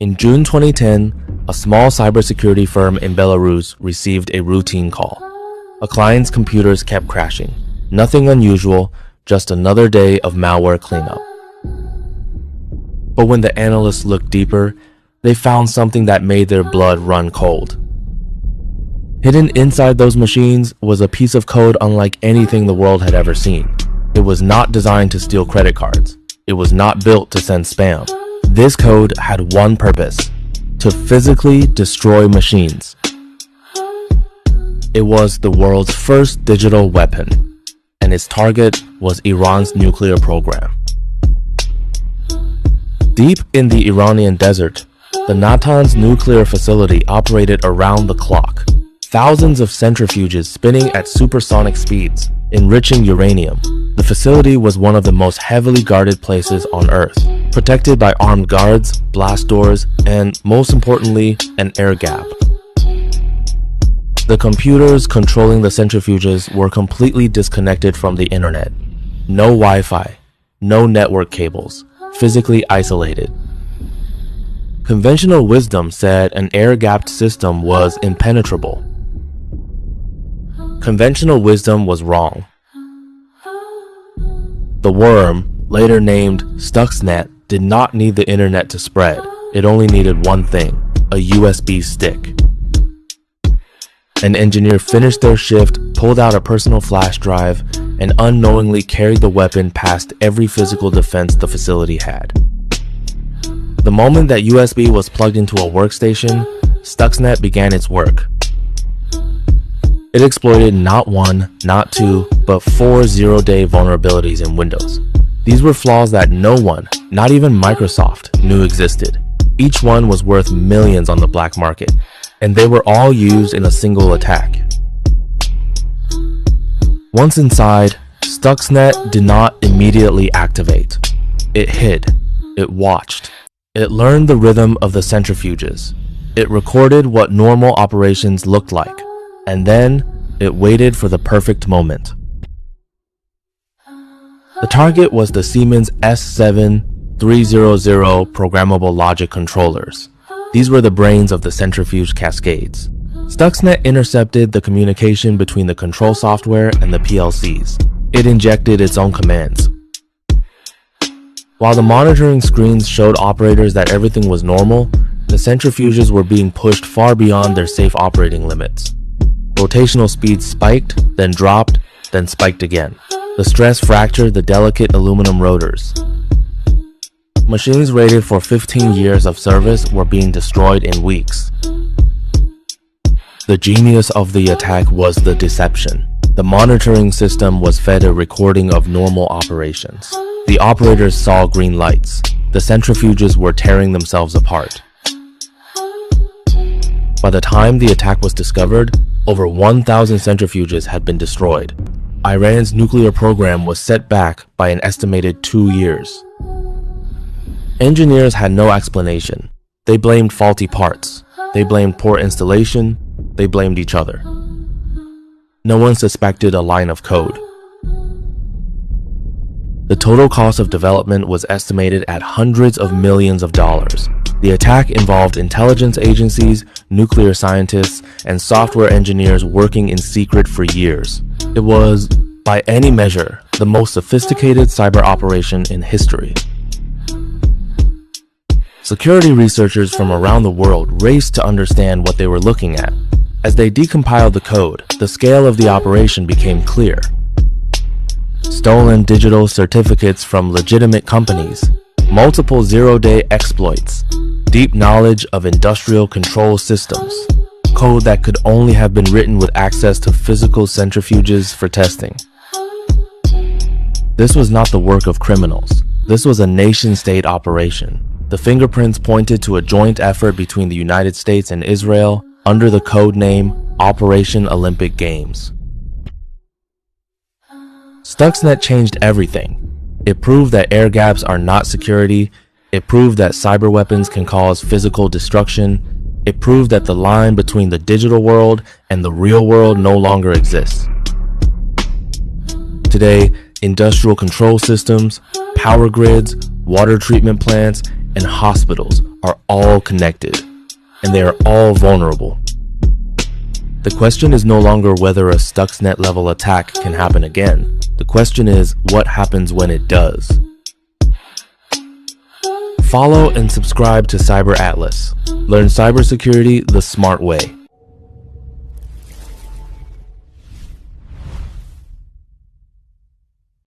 In June 2010, a small cybersecurity firm in Belarus received a routine call. A client's computers kept crashing. Nothing unusual, just another day of malware cleanup. But when the analysts looked deeper, they found something that made their blood run cold. Hidden inside those machines was a piece of code unlike anything the world had ever seen. It was not designed to steal credit cards. It was not built to send spam. This code had one purpose: to physically destroy machines. It was the world's first digital weapon, and its target was Iran's nuclear program. Deep in the Iranian desert, the Natanz nuclear facility operated around the clock. Thousands of centrifuges spinning at supersonic speeds, enriching uranium. The facility was one of the most heavily guarded places on Earth, protected by armed guards, blast doors, and, most importantly, an air gap. The computers controlling the centrifuges were completely disconnected from the internet. No Wi-Fi, no network cables, physically isolated. Conventional wisdom said an air-gapped system was impenetrable. Conventional wisdom was wrong. The worm, later named Stuxnet, did not need the internet to spread. It only needed one thing: a USB stick. An engineer finished their shift, pulled out a personal flash drive, and unknowingly carried the weapon past every physical defense the facility had. The moment that USB was plugged into a workstation, Stuxnet began its work. It exploited not one, not two, but 4 zero-day vulnerabilities in Windows. These were flaws that no one, not even Microsoft, knew existed. Each one was worth millions on the black market, and they were all used in a single attack. Once inside, Stuxnet did not immediately activate. It hid. It watched. It learned the rhythm of the centrifuges. It recorded what normal operations looked like, and then it waited for the perfect moment. The target was the Siemens S7300 programmable logic controllers. These were the brains of the centrifuge cascades. Stuxnet intercepted the communication between the control software and the PLCs. It injected its own commands. While the monitoring screens showed operators that everything was normal, the centrifuges were being pushed far beyond their safe operating limits. Rotational speeds spiked, then dropped, then spiked again. The stress fractured the delicate aluminum rotors. Machines rated for 15 years of service were being destroyed in weeks. The genius of the attack was the deception. The monitoring system was fed a recording of normal operations. The operators saw green lights. The centrifuges were tearing themselves apart. By the time the attack was discovered, over 1,000 centrifuges had been destroyed. Iran's nuclear program was set back by an estimated 2 years. Engineers had no explanation. They blamed faulty parts. They blamed poor installation. They blamed each other. No one suspected a line of code. The total cost of development was estimated at hundreds of millions of dollars. The attack involved intelligence agencies, nuclear scientists, and software engineers working in secret for years. It was, by any measure, the most sophisticated cyber operation in history. Security researchers from around the world raced to understand what they were looking at. As they decompiled the code, the scale of the operation became clear. Stolen digital certificates from legitimate companies, multiple zero-day exploits, deep knowledge of industrial control systems, code that could only have been written with access to physical centrifuges for testing. This was not the work of criminals. This was a nation-state operation. The fingerprints pointed to a joint effort between the United States and Israel under the code name Operation Olympic Games. Stuxnet changed everything. It proved that air gaps are not security. It proved that cyber weapons can cause physical destruction. It proved that the line between the digital world and the real world no longer exists. Today, industrial control systems, power grids, water treatment plants, and hospitals are all connected, and they are all vulnerable. The question is no longer whether a Stuxnet level attack can happen again. The question is what happens when it does. Follow and subscribe to Cyber Atlas. Learn cybersecurity the smart way.